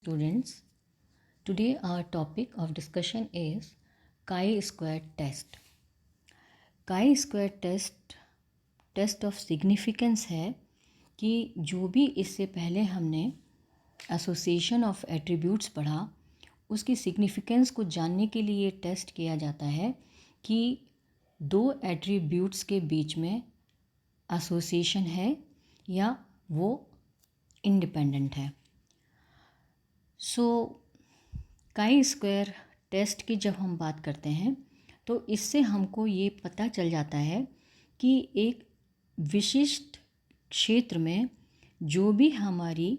students. Today our topic of discussion is chi-square test. chi-square test of significance है कि जो भी इससे पहले हमने एसोसिएशन ऑफ एट्रीब्यूट्स पढ़ा उसकी सिग्निफिकेंस को जानने के लिए टेस्ट किया जाता है कि दो एट्रीब्यूट्स के बीच में एसोसिएशन है या वो इंडिपेंडेंट है। काई स्क्वायर टेस्ट की जब हम बात करते हैं तो इससे हमको ये पता चल जाता है कि एक विशिष्ट क्षेत्र में जो भी हमारी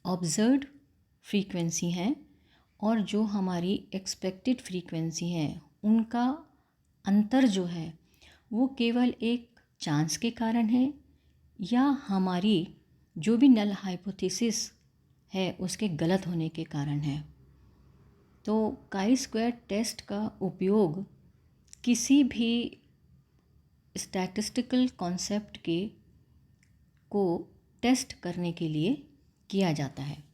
ऑब्जर्व्ड फ्रीक्वेंसी है और जो हमारी एक्सपेक्टेड फ्रीक्वेंसी है उनका अंतर जो है वो केवल एक चांस के कारण है या हमारी जो भी नल हाइपोथेसिस है उसके गलत होने के कारण है। तो काई स्क्वायर टेस्ट का उपयोग किसी भी स्टैटिस्टिकल कॉन्सेप्ट को टेस्ट करने के लिए किया जाता है।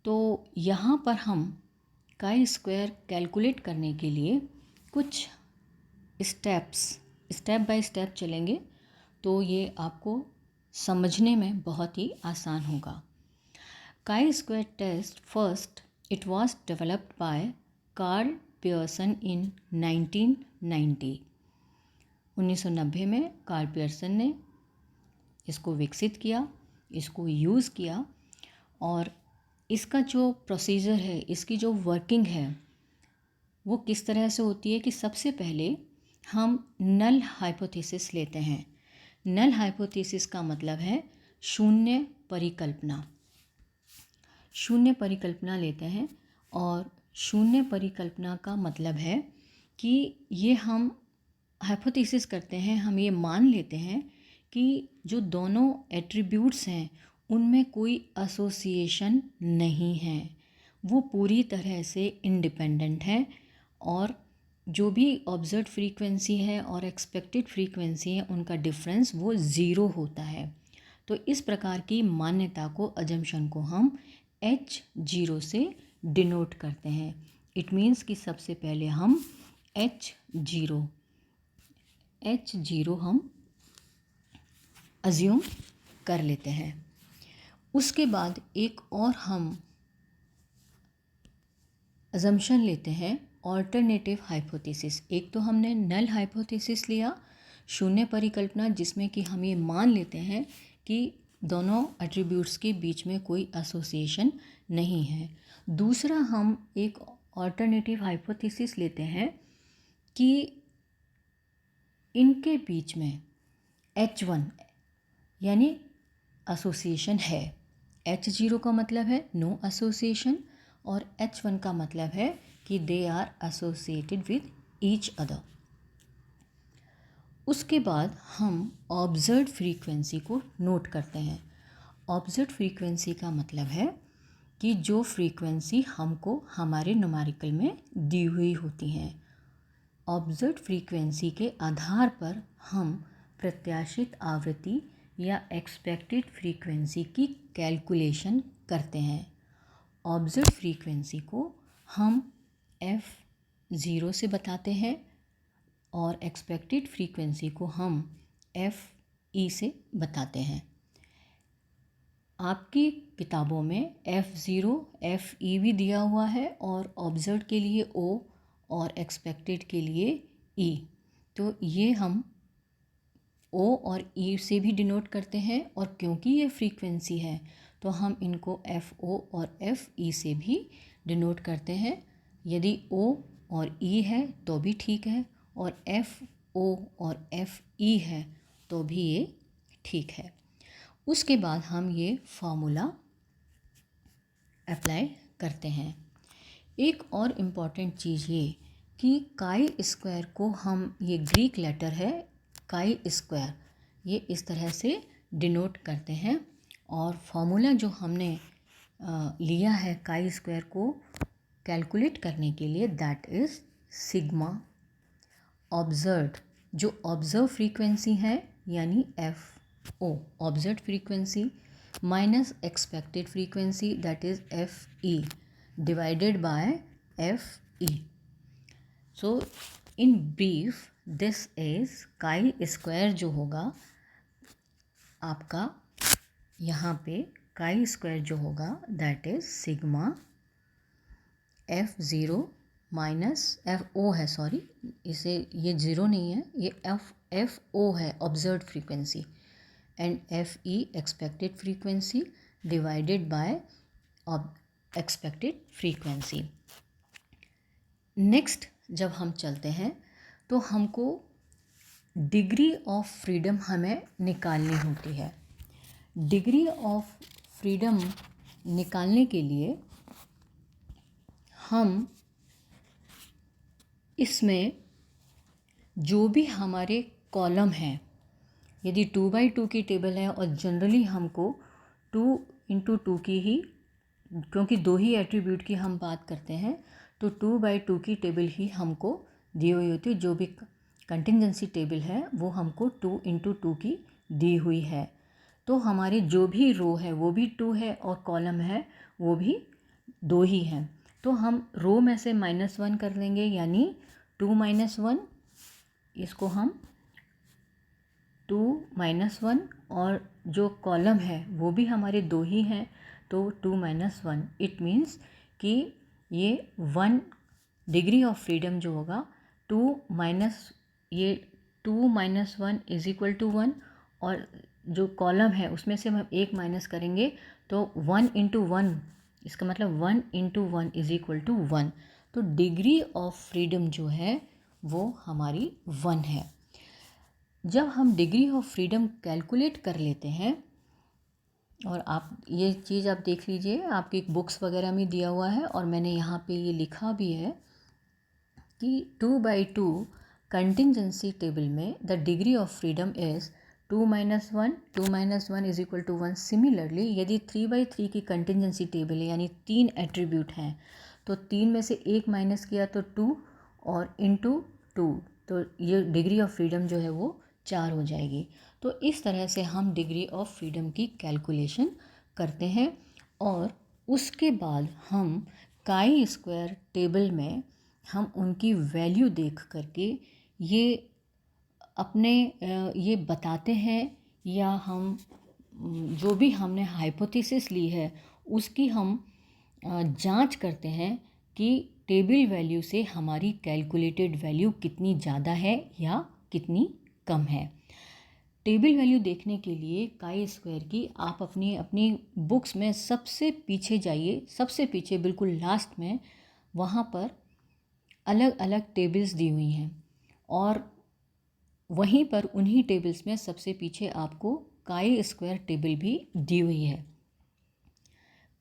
तो यहाँ पर हम काई स्क्वायर कैलकुलेट करने के लिए कुछ स्टेप बाय स्टेप चलेंगे तो ये आपको समझने में बहुत ही आसान होगा। chi-square test first it was developed by Carl Pearson in 1990। 1990 में कार्ल पियर्सन ने इसको विकसित किया, इसको यूज़ किया और इसका जो प्रोसीजर है, इसकी जो वर्किंग है वो किस तरह से होती है कि सबसे पहले हम नल हाइपोथेसिस लेते हैं। नल हाइपोथेसिस का मतलब है शून्य परिकल्पना। शून्य परिकल्पना लेते हैं और शून्य परिकल्पना का मतलब है कि ये हम हाइपोथेसिस करते हैं, हम ये मान लेते हैं कि जो दोनों एट्रीब्यूट्स हैं उनमें कोई एसोसिएशन नहीं है, वो पूरी तरह से इंडिपेंडेंट है और जो भी ऑब्जर्व्ड फ्रीक्वेंसी है और एक्सपेक्टेड फ्रीक्वेंसी है उनका डिफरेंस वो ज़ीरो होता है। तो इस प्रकार की मान्यता को, अजम्पशन को हम H0 से डिनोट करते हैं। इट मीन्स कि सबसे पहले हम H0 हम अज्यूम कर लेते हैं। उसके बाद एक और हम अजम्पशन लेते हैं ऑल्टरनेटिव हाइपोथेसिस। एक तो हमने नल हाइपोथेसिस लिया, शून्य परिकल्पना, जिसमें कि हम ये मान लेते हैं कि दोनों एट्रीब्यूट्स के बीच में कोई एसोसिएशन नहीं है। दूसरा हम एक ऑल्टरनेटिव हाइपोथेसिस लेते हैं कि इनके बीच में H1 यानी एसोसिएशन है। H0 का मतलब है नो एसोसिएशन और H1 का मतलब है कि they are associated with each other. उसके बाद हम ऑब्जर्व्ड फ्रीक्वेंसी को नोट करते हैं। ऑब्जर्व्ड फ्रीक्वेंसी का मतलब है कि जो फ्रीक्वेंसी हमको हमारे न्यूमेरिकल में दी हुई होती हैं। ऑब्जर्व्ड फ्रीक्वेंसी के आधार पर हम प्रत्याशित आवृत्ति या एक्सपेक्टेड फ्रीक्वेंसी की कैलकुलेशन करते हैं। ऑब्जर्व्ड फ्रीक्वेंसी को हम F0 से बताते हैं और एक्सपेक्टेड फ्रीक्वेंसी को हम FE से बताते हैं। आपकी किताबों में F0 FE भी दिया हुआ है और ऑब्जर्व्ड के लिए O और एक्सपेक्टेड के लिए E। तो ये हम O और E से भी डिनोट करते हैं और क्योंकि ये फ्रीक्वेंसी है तो हम इनको FO और FE से भी डिनोट करते हैं। यदि O और E है तो भी ठीक है और FO और FE है तो भी ये ठीक है। उसके बाद हम ये फॉर्मूला अप्लाई करते हैं। एक और इम्पॉर्टेंट चीज़ ये कि काई स्क्वायर को हम, ये ग्रीक लेटर है काई स्क्वायर, ये इस तरह से डिनोट करते हैं और फॉर्मूला जो हमने लिया है काई स्क्वायर को कैलकुलेट करने के लिए, दैट इज़ सिग्मा ऑब्जर्व्ड, जो ऑब्जर्व फ्रीक्वेंसी है यानी FO observed frequency minus expected frequency, that is FE, divided by FE. So in brief this is chi square जो होगा आपका यहाँ पे chi square जो होगा that is sigma F0 minus FO है, सॉरी इसे ये ज़ीरो नहीं है, ये FO है observed frequency, and FE expected frequency divided by expected frequency. Next जब हम चलते हैं तो हमको डिग्री ऑफ फ्रीडम हमें निकालनी होती है। डिग्री ऑफ फ्रीडम निकालने के लिए हम इसमें जो भी हमारे कॉलम हैं, यदि 2/2 की टेबल है और जनरली हमको 2 × 2 की ही, क्योंकि दो ही एट्रीब्यूट की हम बात करते हैं तो 2/2 की टेबल ही हमको दी हुई होती है। जो भी कंटिंजेंसी टेबल है वो हमको 2 × 2 की दी हुई है। तो हमारी जो भी रो है वो भी 2 है और कॉलम है वो भी 2 ही हैं। तो हम रो में से -1 कर लेंगे, यानी 2 - 1, इसको हम 2 - 1, और जो कॉलम है वो भी हमारे 2 ही हैं तो 2 - 1, इट मीन्स कि ये 1 डिग्री ऑफ फ्रीडम जो होगा 2 - 1 = 1, और जो कॉलम है उसमें से हम 1 माइनस करेंगे तो 1 × 1, इसका मतलब 1 × 1 = 1। तो डिग्री ऑफ फ्रीडम जो है वो हमारी 1 है। जब हम डिग्री ऑफ फ्रीडम कैलकुलेट कर लेते हैं, और आप ये चीज़ आप देख लीजिए, आपकी बुक्स वगैरह में दिया हुआ है और मैंने यहाँ पे ये लिखा भी है कि 2/2 कंटिंजेंसी टेबल में the degree of freedom is 2 - 1, 2 - 1 = 1। Similarly यदि 3/3 की कंटिंजेंसी टेबल है, यानी 3 एट्रीब्यूट हैं, तो 3 में से 1 माइनस किया तो 2, और × 2, तो ये डिग्री ऑफ फ्रीडम जो है वो 4 हो जाएगी। तो इस तरह से हम डिग्री ऑफ फ्रीडम की कैलकुलेशन करते हैं, और उसके बाद हम काई स्क्वायर टेबल में हम उनकी वैल्यू देख करके ये अपने ये बताते हैं, या हम जो भी हमने हाइपोथेसिस ली है उसकी हम जांच करते हैं कि टेबल वैल्यू से हमारी कैलकुलेटेड वैल्यू कितनी ज़्यादा है या कितनी कम है। टेबल वैल्यू देखने के लिए काई स्क्वायर की आप अपनी बुक्स में सबसे पीछे जाइए, सबसे पीछे बिल्कुल लास्ट में, वहाँ पर अलग अलग टेबल्स दी हुई हैं, और वहीं पर उन्हीं टेबल्स में सबसे पीछे आपको काई स्क्वायर टेबल भी दी हुई है।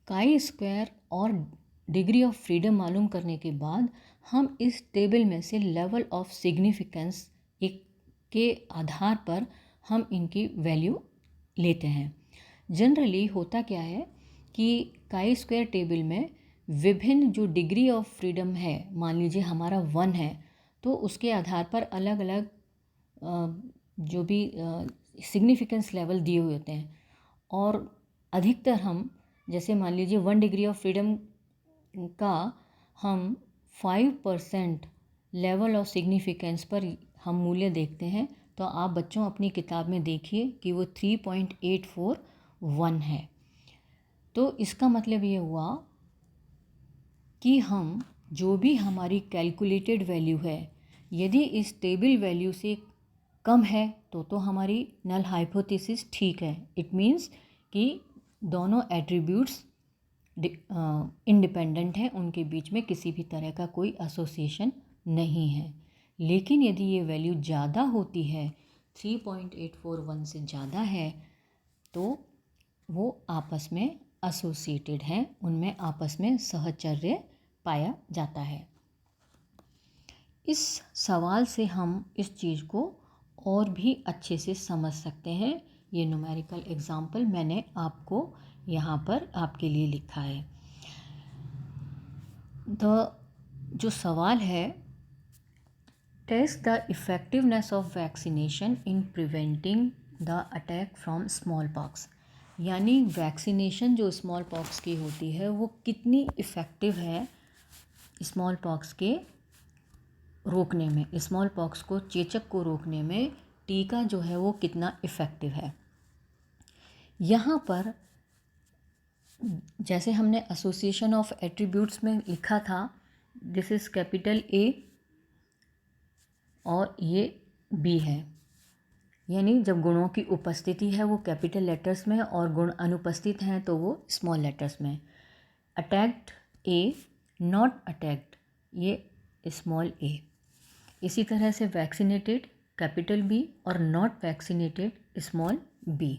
काई स्क्वायर और डिग्री ऑफ फ्रीडम मालूम करने के बाद हम इस टेबल में से लेवल ऑफ सिग्निफिकेंस के आधार पर हम इनकी वैल्यू लेते हैं। जनरली होता क्या है कि काई स्क्वायर टेबल में विभिन्न जो डिग्री ऑफ फ्रीडम है, मान लीजिए हमारा 1 है, तो उसके आधार पर अलग अलग जो भी सिग्निफिकेंस लेवल दिए हुए होते हैं, और अधिकतर हम जैसे मान लीजिए 1 डिग्री ऑफ फ्रीडम का हम 5% लेवल ऑफ सिग्निफिकेंस पर हम मूल्य देखते हैं। तो आप बच्चों अपनी किताब में देखिए कि वो 3.841 है। तो इसका मतलब ये हुआ कि हम जो भी हमारी कैलकुलेटेड वैल्यू है, यदि इस टेबल वैल्यू से कम है तो हमारी नल हाइपोथेसिस ठीक है। इट मीन्स कि दोनों एट्रीब्यूट्स इंडिपेंडेंट हैं, उनके बीच में किसी भी तरह का कोई एसोसिएशन नहीं है। लेकिन यदि ये वैल्यू ज़्यादा होती है, 3.841 से ज़्यादा है, तो वो आपस में एसोसिएटेड हैं, उनमें आपस में सहचर्य पाया जाता है। इस सवाल से हम इस चीज़ को और भी अच्छे से समझ सकते हैं। ये न्यूमेरिकल एग्जाम्पल मैंने आपको यहाँ पर आपके लिए लिखा है। जो सवाल है, test the effectiveness of vaccination in preventing the attack from smallpox. यानी वैक्सीनेशन जो स्मॉल पॉक्स की होती है वो कितनी इफ़ेक्टिव है स्मॉल पॉक्स के रोकने में, स्मॉल पॉक्स को, चेचक को रोकने में टीका जो है वो कितना इफ़ेक्टिव है। यहाँ पर जैसे हमने एसोसिएशन ऑफ एट्रीब्यूट्स में लिखा था, दिस इज़ कैपिटल ए और ये बी है, यानी जब गुणों की उपस्थिति है वो कैपिटल लेटर्स में और गुण अनुपस्थित हैं तो वो स्मॉल लेटर्स में। अटैक्ड ए, नॉट अटैक्ड ये स्मॉल ए। इसी तरह से वैक्सीनेटेड कैपिटल बी और नॉट वैक्सीनेटेड स्मॉल बी,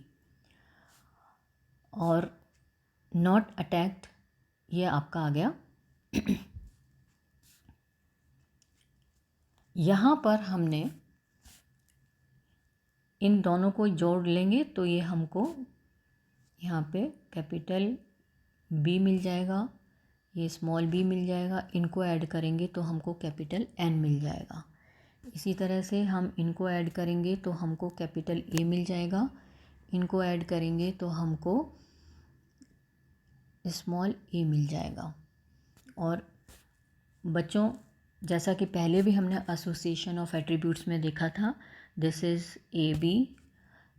और नॉट अटैक्ड ये आपका आ गया। यहाँ पर हमने इन दोनों को जोड़ लेंगे तो ये हमको यहाँ पे कैपिटल बी मिल जाएगा, ये स्मॉल बी मिल जाएगा, इनको ऐड करेंगे तो हमको कैपिटल एन मिल जाएगा। इसी तरह से हम इनको ऐड करेंगे तो हमको कैपिटल ए मिल जाएगा, इनको ऐड करेंगे तो हमको स्मॉल ए मिल जाएगा। और बच्चों, जैसा कि पहले भी हमने एसोसिएशन ऑफ एट्रीब्यूट्स में देखा था, this is A B,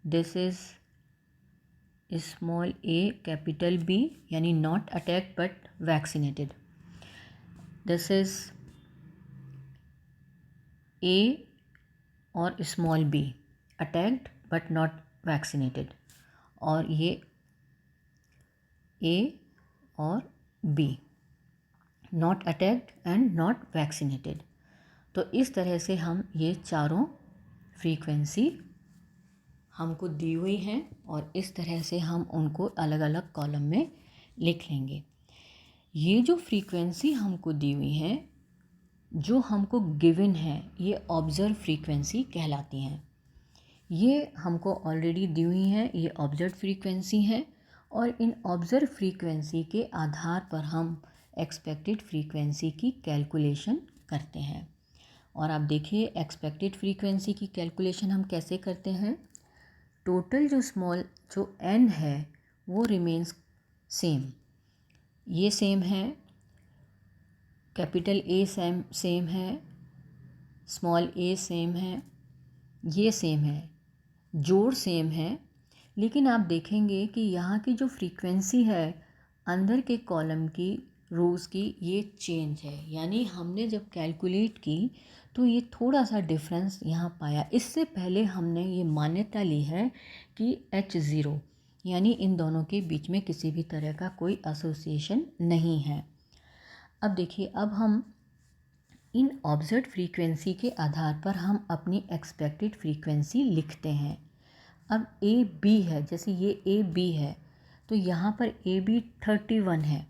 this is small A capital B यानी not attacked but vaccinated, this is A और small B attacked but not vaccinated, और ये ए और B not attacked and not vaccinated. तो इस तरह से हम ये चारों फ्रीक्वेंसी हमको दी हुई हैं और इस तरह से हम उनको अलग अलग कॉलम में लिख लेंगे। ये जो फ्रीक्वेंसी हमको दी हुई है, जो हमको गिवन है, ये ऑब्जर्व फ्रीक्वेंसी कहलाती हैं। ये हमको ऑलरेडी दी हुई हैं, ये ऑब्जर्व फ्रीक्वेंसी है, और इन ऑब्जर्व फ्रीक्वेंसी के आधार पर हम एक्सपेक्टेड फ्रीक्वेंसी की कैलकुलेशन करते हैं। और आप देखिए एक्सपेक्टेड फ्रीक्वेंसी की कैलकुलेशन हम कैसे करते हैं। टोटल जो एन है वो रिमेन्स सेम, ये सेम है, कैपिटल ए सेम है, स्मॉल ए सेम है, ये सेम है, जोड़ सेम है। लेकिन आप देखेंगे कि यहाँ की जो फ्रीक्वेंसी है अंदर के कॉलम की रोज़ की, ये चेंज है, यानी हमने जब कैलकुलेट की तो ये थोड़ा सा डिफरेंस यहाँ पाया। इससे पहले हमने ये मान्यता ली है कि H0 यानी इन दोनों के बीच में किसी भी तरह का कोई एसोसिएशन नहीं है। अब देखिए, अब हम इन ऑब्जर्व फ्रीक्वेंसी के आधार पर हम अपनी एक्सपेक्टेड फ्रीक्वेंसी लिखते हैं। अब ए बी है, जैसे ये ए बी है तो यहाँ पर ए बी 31 है,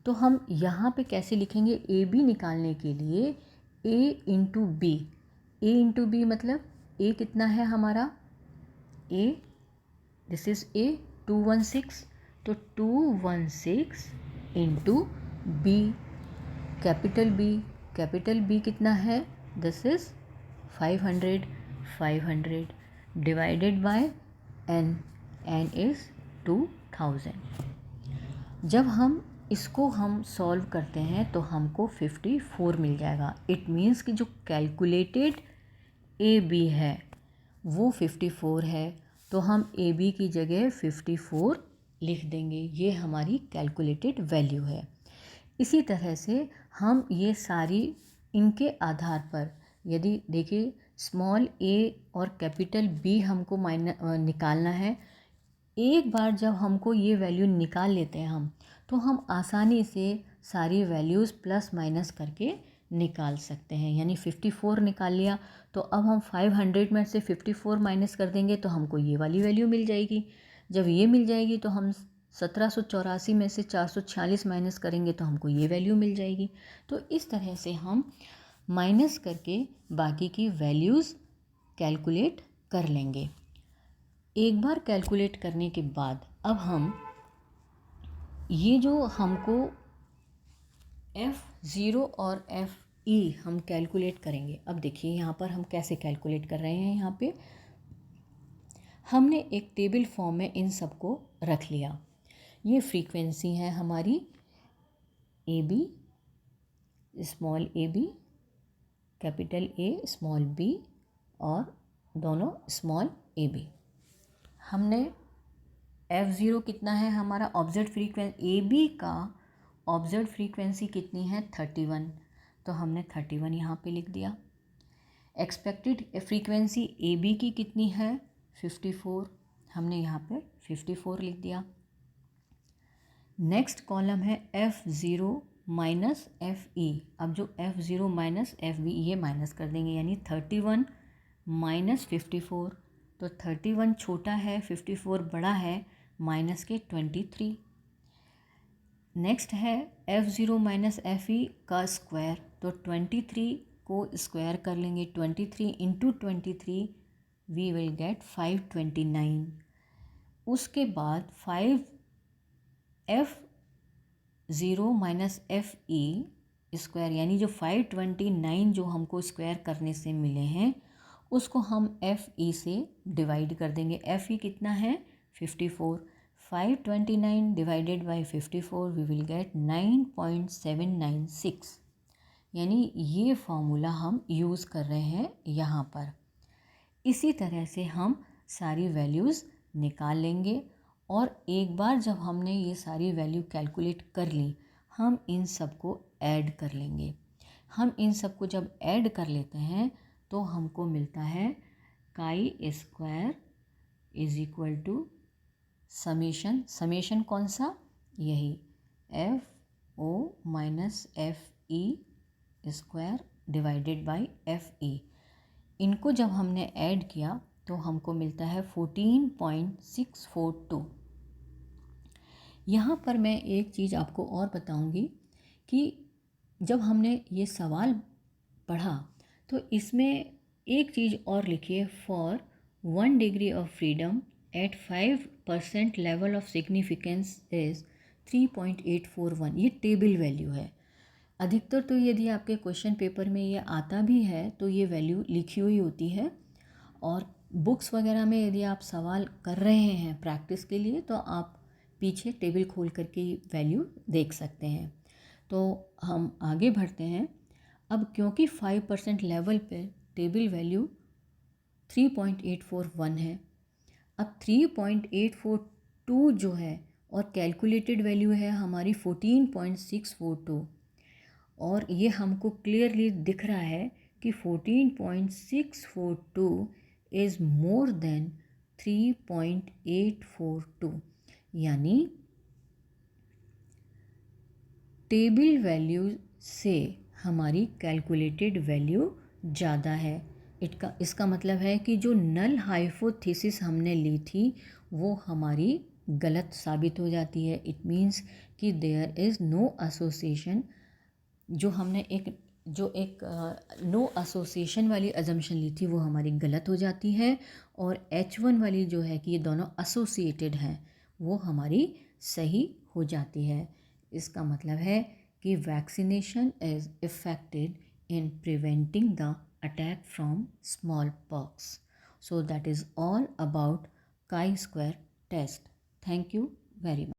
तो हम यहाँ पे कैसे लिखेंगे? ए बी निकालने के लिए ए इंटू बी, ए इंटू बी मतलब ए कितना है हमारा, ए, दिस इज़ ए 216, तो 216 इंटू बी कैपिटल बी कितना है, this is 500 divided by N is 2000। जब हम इसको सॉल्व करते हैं तो हमको 54 मिल जाएगा। इट मीन्स कि जो कैलकुलेटेड ए बी है वो 54 है, तो हम ए बी की जगह 54 लिख देंगे, ये हमारी कैलकुलेटेड वैल्यू है। इसी तरह से हम ये सारी इनके आधार पर, यदि देखिए स्मॉल ए और कैपिटल बी हमको निकालना है, एक बार जब हमको ये वैल्यू निकाल लेते हैं हम, तो हम आसानी से सारी वैल्यूज़ प्लस माइनस करके निकाल सकते हैं। यानी 54 निकाल लिया तो अब हम 500 में से 54 माइनस कर देंगे तो हमको ये वाली वैल्यू मिल जाएगी। जब ये मिल जाएगी तो हम 1784 में से 446 माइनस करेंगे तो हमको ये वैल्यू मिल जाएगी। तो इस तरह से हम माइनस करके बाकी की वैल्यूज़ कैलकुलेट कर लेंगे। एक बार कैलकुलेट करने के बाद अब हम ये जो हमको F0 और FE हम कैलकुलेट करेंगे। अब देखिए यहाँ पर हम कैसे कैलकुलेट कर रहे हैं। यहाँ पे हमने एक टेबल फॉर्म में इन सबको रख लिया। ये फ्रीक्वेंसी है हमारी A B, small A B, capital A, small B और दोनों स्मॉल ए बी। हमने F0 कितना है हमारा ऑब्जर्व फ्रीक्वेंसी, ए बी का ऑब्जर्व फ्रीक्वेंसी कितनी है 31, तो हमने 31 यहाँ पे लिख दिया। एक्सपेक्टेड फ्रीक्वेंसी ए बी की कितनी है 54, हमने यहाँ पे 54 लिख दिया। नेक्स्ट कॉलम है F0 माइनस एफ ई। अब जो F0 माइनस एफ बी ये माइनस कर देंगे, यानी 31 माइनस 54, तो 31 छोटा है 54 बड़ा है, माइनस के 23। नेक्स्ट है F0 माइनस एफ ई का स्क्वायर, तो 23 को स्क्वायर कर लेंगे, 23 इंटू 23 वी विल गेट 529। उसके बाद 5F0 minus F E square, यानी जो 529 जो हमको स्क्वायर करने से मिले हैं उसको हम एफ ई से डिवाइड कर देंगे। एफ ई कितना है 54, 529 divided by 54 we will get 9.796, यानी ये फॉर्मूला हम यूज़ कर रहे हैं यहाँ पर। इसी तरह से हम सारी वैल्यूज़ निकाल लेंगे और एक बार जब हमने ये सारी वैल्यू कैलकुलेट कर ली, हम इन सबको ऐड कर लेंगे। हम इन सबको जब ऐड कर लेते हैं तो हमको मिलता है chi square is equal to summation, summation कौन सा, यही F O minus F E square divided by F E. इनको जब हमने ऐड किया तो हमको मिलता है 14.642। यहाँ पर मैं एक चीज़ आपको और बताऊँगी कि जब हमने ये सवाल पढ़ा तो इसमें एक चीज़ और लिखिए, for 1 degree of freedom at 5% level of significance is 3.841। ये टेबल वैल्यू है। अधिकतर तो यदि आपके क्वेश्चन पेपर में ये आता भी है तो ये वैल्यू लिखी हुई होती है, और बुक्स वगैरह में यदि आप सवाल कर रहे हैं प्रैक्टिस के लिए तो आप पीछे टेबल खोल करके वैल्यू देख सकते हैं। तो हम आगे बढ़ते हैं। अब क्योंकि 5% लेवल पे टेबल वैल्यू 3.841 है, अब 3.842 जो है और कैलकुलेटेड वैल्यू है हमारी 14.642, और ये हमको क्लियरली दिख रहा है कि 14.642 इज़ मोर देन 3.842, यानी टेबल वैल्यू से हमारी कैलकुलेटेड वैल्यू ज़्यादा है। इसका मतलब है कि जो नल हाइपोथेसिस हमने ली थी वो हमारी गलत साबित हो जाती है। इट मीन्स कि देयर इज़ नो एसोसिएशन। जो हमने एक नो एसोसिएशन वाली अजम्पशन ली थी वो हमारी गलत हो जाती है, और H1 वाली जो है कि ये दोनों एसोसिएटेड हैं वो हमारी सही हो जाती है। इसका मतलब है कि vaccination is affected in preventing the attack from smallpox. So that is all about chi-square test. Thank you very much.